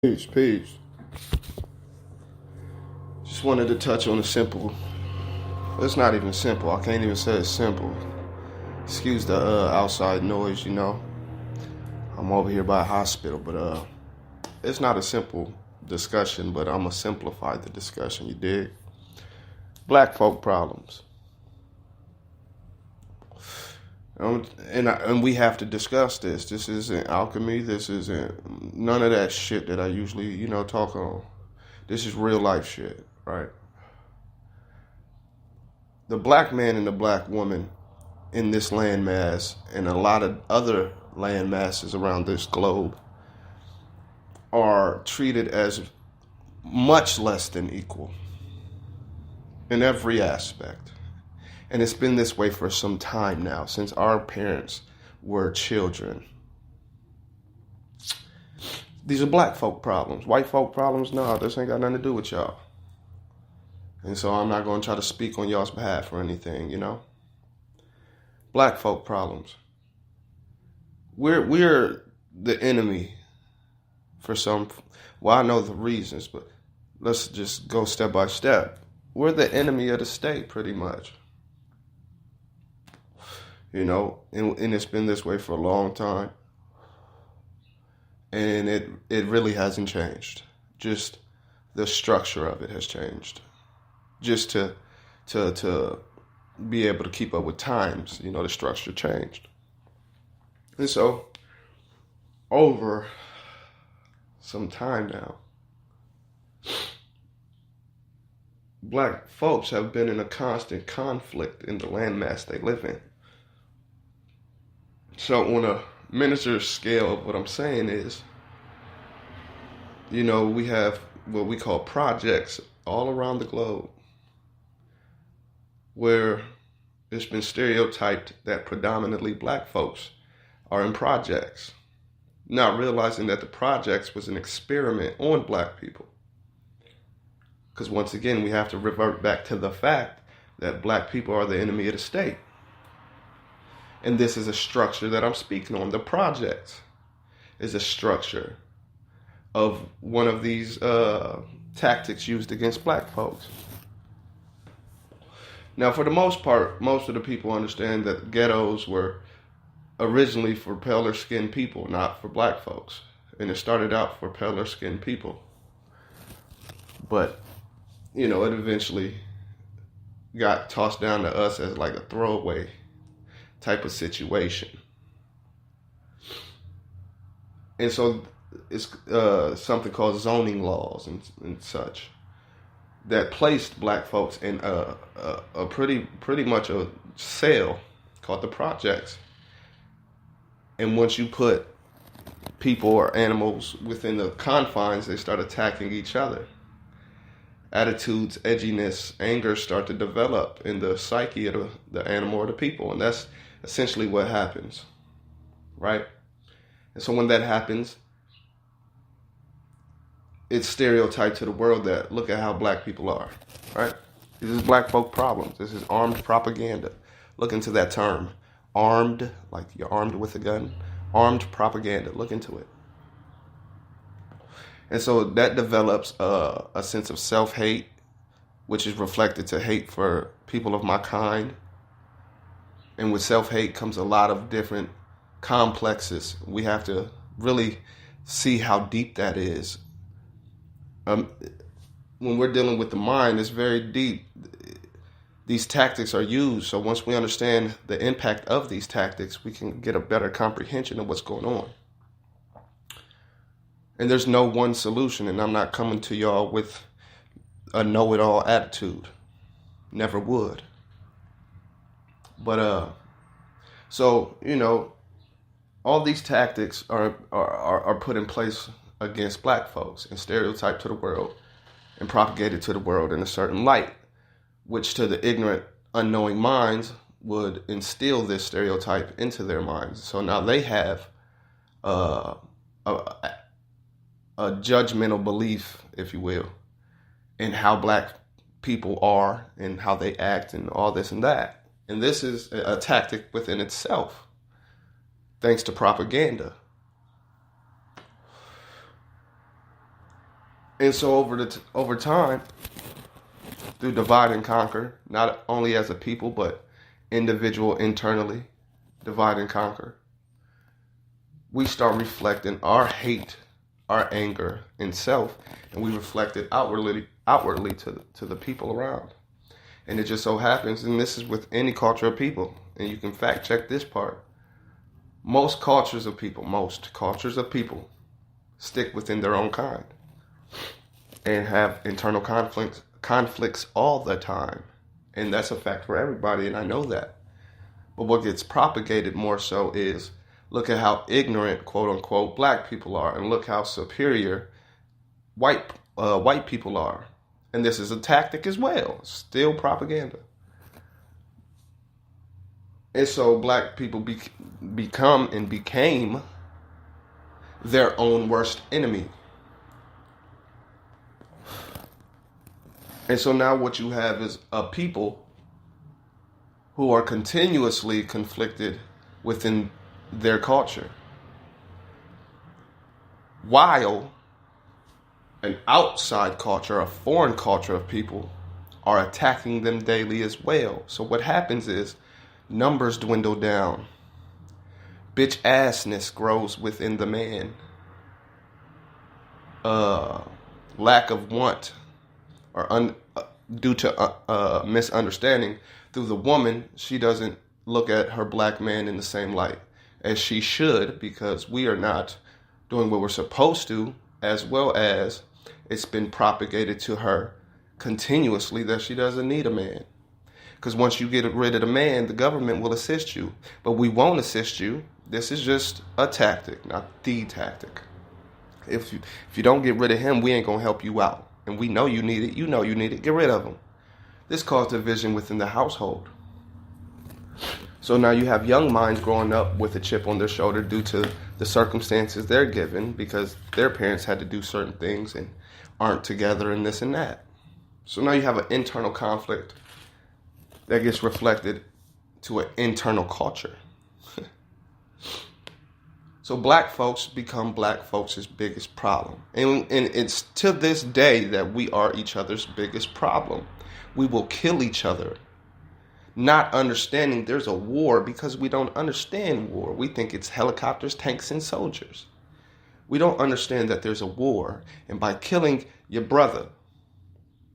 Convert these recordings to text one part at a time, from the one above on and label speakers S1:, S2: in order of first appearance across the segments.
S1: Peace. Just wanted to touch on a simple. It's not even simple. I can't even say it's simple. Excuse the outside noise. I'm over here by a hospital, but it's not a simple discussion. But I'm gonna simplify the discussion. You dig? Black folk problems, and we have to discuss this. This isn't alchemy. This isn't none of that shit that I usually talk on. This is real life shit, right? The black man and the black woman in this landmass and a lot of other land masses around this globe are treated as much less than equal in every aspect. And it's been this way for some time now, since our parents were children. These are black folk problems. White folk problems, no, this ain't got nothing to do with y'all. And so I'm not going to try to speak on y'all's behalf or anything, Black folk problems. We're the enemy for some. Well, I know the reasons, but let's just go step by step. We're the enemy of the state, pretty much. And it's been this way for a long time. And it really hasn't changed. Just the structure of it has changed. Just to be able to keep up with times, the structure changed. And so, over some time now, black folks have been in a constant conflict in the landmass they live in. So on a miniature scale of what I'm saying is, we have what we call projects all around the globe where it's been stereotyped that predominantly black folks are in projects, not realizing that the projects was an experiment on black people. Because once again, we have to revert back to the fact that black people are the enemy of the state. And this is a structure that I'm speaking on. The project is a structure of one of these tactics used against black folks. Now, for the most part, most of the people understand that ghettos were originally for paler skinned people, not for black folks. And it started out for paler skinned people. But, it eventually got tossed down to us as like a throwaway type of situation. And so it's something called zoning laws and such that placed black folks in a pretty much a cell called the projects. And once you put people or animals within the confines, they start attacking each other. Attitudes, edginess, anger start to develop in the psyche of the animal or the people. And that's essentially what happens, right? And so when that happens, it's stereotyped to the world that look at how black people are, right? This is black folk problems. This is armed propaganda. Look into that term. Armed, like you're armed with a gun. Armed propaganda. Look into it. And so that develops a sense of self-hate, which is reflected to hate for people of my kind. And with self-hate comes a lot of different complexes. We have to really see how deep that is. When we're dealing with the mind, it's very deep. These tactics are used. So once we understand the impact of these tactics, we can get a better comprehension of what's going on. And there's no one solution, and I'm not coming to y'all with a know-it-all attitude. Never would. But, so, all these tactics are put in place against black folks and stereotyped to the world and propagated to the world in a certain light, which to the ignorant, unknowing minds would instill this stereotype into their minds. So now they have a judgmental belief, if you will, in how black people are and how they act and all this and that. And this is a tactic within itself, thanks to propaganda. And so over time, through divide and conquer, not only as a people, but individual internally, divide and conquer, we start reflecting our hate, our anger in self, and we reflect it outwardly to the people around. And it just so happens, and this is with any culture of people, and you can fact check this part, most cultures of people stick within their own kind and have internal conflicts all the time. And that's a fact for everybody, and I know that. But what gets propagated more so is, look at how ignorant, quote unquote, black people are, and look how superior white people are. And this is a tactic as well, still propaganda. And so black people became their own worst enemy. And so now what you have is a people who are continuously conflicted within their culture, while an outside culture, a foreign culture of people are attacking them daily as well. So what happens is numbers dwindle down. Bitch assness grows within the man. Lack of want or due to misunderstanding through the woman, she doesn't look at her black man in the same light as she should, because we are not doing what we're supposed to, as well as it's been propagated to her continuously that she doesn't need a man. Because once you get rid of the man, the government will assist you. But we won't assist you. This is just a tactic, not the tactic. If you don't get rid of him, we ain't going to help you out. And we know you need it. You know you need it. Get rid of him. This caused division within the household. So now you have young minds growing up with a chip on their shoulder due to the circumstances they're given because their parents had to do certain things and aren't together and this and that. So now you have an internal conflict that gets reflected to an internal culture. So black folks become black folks' biggest problem. And it's to this day that we are each other's biggest problem. We will kill each other, not understanding there's a war because we don't understand war. We think it's helicopters, tanks, and soldiers. We don't understand that there's a war. And by killing your brother,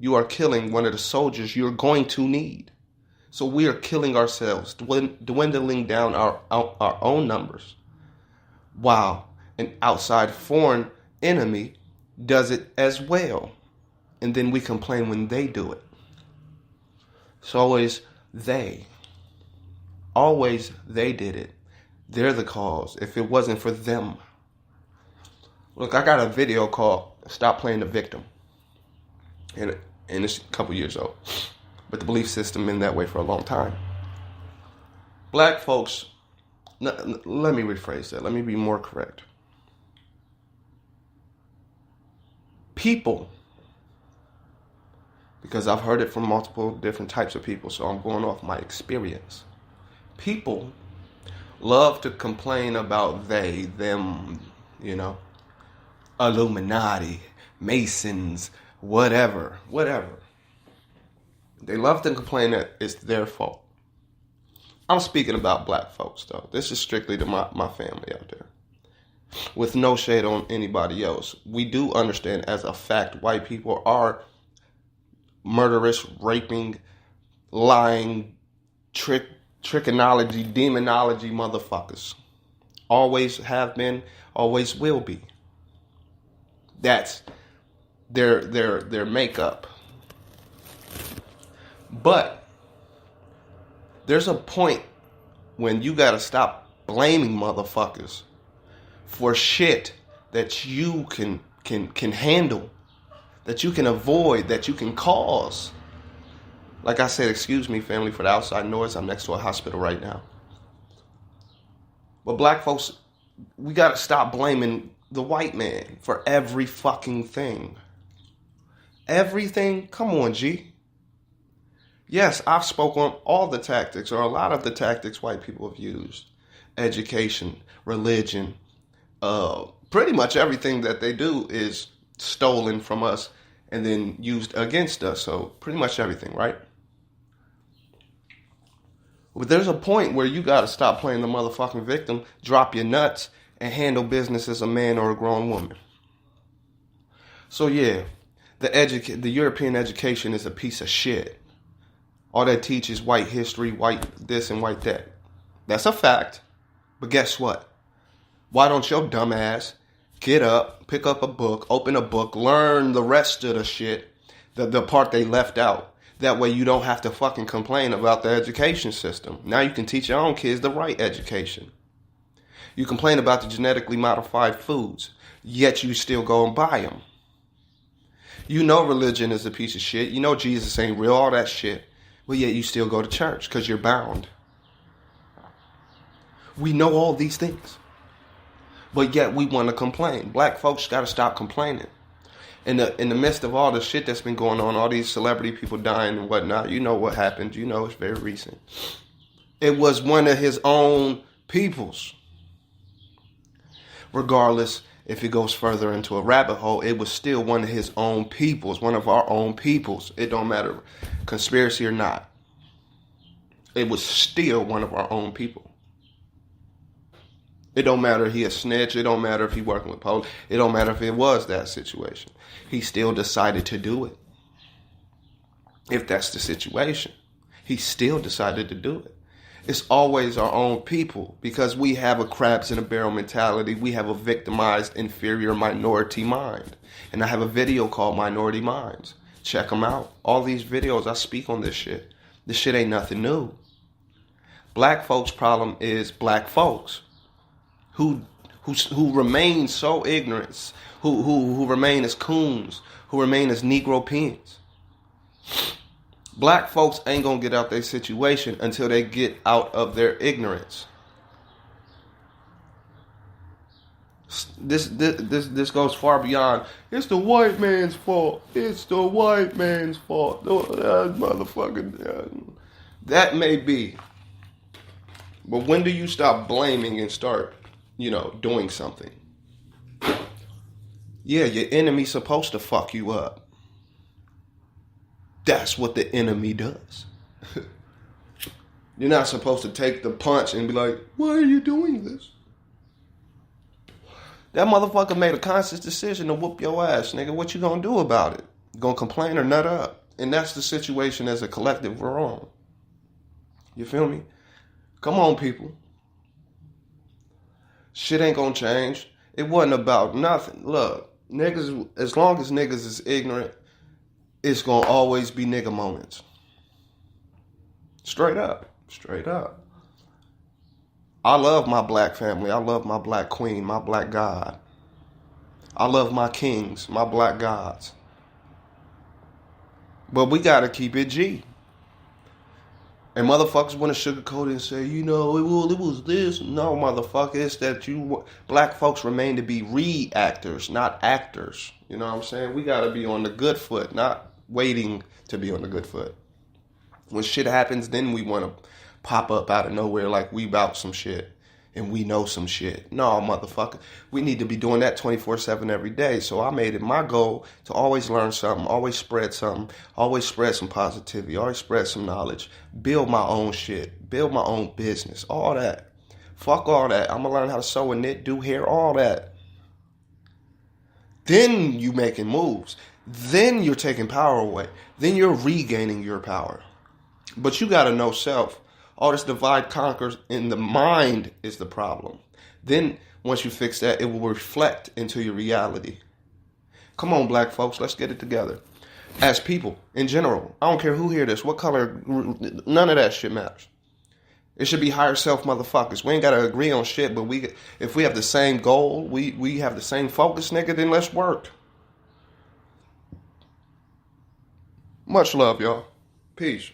S1: you are killing one of the soldiers you're going to need. So we are killing ourselves, dwindling down our own numbers, while an outside foreign enemy does it as well. And then we complain when they do it. It's always they. Always they did it. They're the cause. If it wasn't for them. Look, I got a video called Stop Playing the Victim. And it's a couple years old. But the belief system been that way for a long time. Black folks, let me rephrase that. Let me be more correct. People, because I've heard it from multiple different types of people, so I'm going off my experience. People love to complain about they, them, Illuminati, Masons, whatever. They love to complain that it's their fault. I'm speaking about black folks, though. This is strictly to my family out there. With no shade on anybody else. We do understand as a fact white people are murderous, raping, lying, trickonology, demonology motherfuckers. Always have been, always will be. That's their makeup. But there's a point when you gotta stop blaming motherfuckers for shit that you can handle, that you can avoid, that you can cause. Like I said, excuse me, family, for the outside noise. I'm next to a hospital right now. But black folks, we gotta stop blaming the white man for every fucking thing. Everything? Come on, G. Yes, I've spoken on all the tactics, or a lot of the tactics white people have used. Education, religion, pretty much everything that they do is stolen from us and then used against us. So pretty much everything, right? But there's a point where you got to stop playing the motherfucking victim, drop your nuts, and handle business as a man or a grown woman. So yeah, the European education is a piece of shit. All that teaches white history, white this and white that. That's a fact. But guess what? Why don't your dumb ass get up, pick up a book, open a book, learn the rest of the shit, the part they left out. That way you don't have to fucking complain about the education system. Now you can teach your own kids the right education. You complain about the genetically modified foods, yet you still go and buy them. You know religion is a piece of shit. You know Jesus ain't real, all that shit. But yet you still go to church because you're bound. We know all these things. But yet we want to complain. Black folks got to stop complaining. In the midst of all the shit that's been going on, all these celebrity people dying and whatnot, you know what happened. You know it's very recent. It was one of his own peoples. Regardless, if it goes further into a rabbit hole, it was still one of his own peoples, one of our own peoples. It don't matter, conspiracy or not. It was still one of our own people. It don't matter if he a snitch. It don't matter if he working with police. It don't matter if it was that situation. He still decided to do it. If that's the situation, he still decided to do it. It's always our own people because we have a crabs in a barrel mentality. We have a victimized, inferior minority mind. And I have a video called Minority Minds. Check them out. All these videos, I speak on this shit. This shit ain't nothing new. Black folks' problem is black folks. Who remain so ignorant, who remain as coons, who remain as Negropeans. Black folks ain't gonna get out their situation until they get out of their ignorance. This goes far beyond. It's the white man's fault. It's the white man's fault. Motherfucking. That may be. But when do you stop blaming and start, doing something? Yeah, your enemy's supposed to fuck you up. That's what the enemy does. You're not supposed to take the punch and be like, why are you doing this? That motherfucker made a conscious decision to whoop your ass, nigga. What you gonna do about it? Gonna complain or nut up? And that's the situation as a collective we're on. You feel me? Come on, people. Shit ain't gonna change. It wasn't about nothing. Look, niggas, as long as niggas is ignorant, it's gonna always be nigga moments. Straight up. Straight up. I love my black family. I love my black queen, my black god. I love my kings, my black gods. But we gotta keep it G. And motherfuckers want to sugarcoat it and say, it was this. No, motherfucker, it's that black folks remain to be reactors, not actors. You know what I'm saying? We got to be on the good foot, not waiting to be on the good foot. When shit happens, then we want to pop up out of nowhere like we about some shit and we know some shit. No, motherfucker. We need to be doing that 24/7 every day. So I made it my goal to always learn something, always spread something, always spread some positivity, always spread some knowledge, build my own shit, build my own business, all that. Fuck all that. I'm going to learn how to sew and knit, do hair, all that. Then you making moves. Then you're taking power away. Then you're regaining your power. But you got to know self. All this divide conquers in the mind is the problem. Then once you fix that, it will reflect into your reality. Come on, black folks, let's get it together. As people, in general, I don't care who hear this, what color, none of that shit matters. It should be higher self motherfuckers. We ain't got to agree on shit, but if we have the same goal, we have the same focus, nigga, then let's work. Much love, y'all. Peace.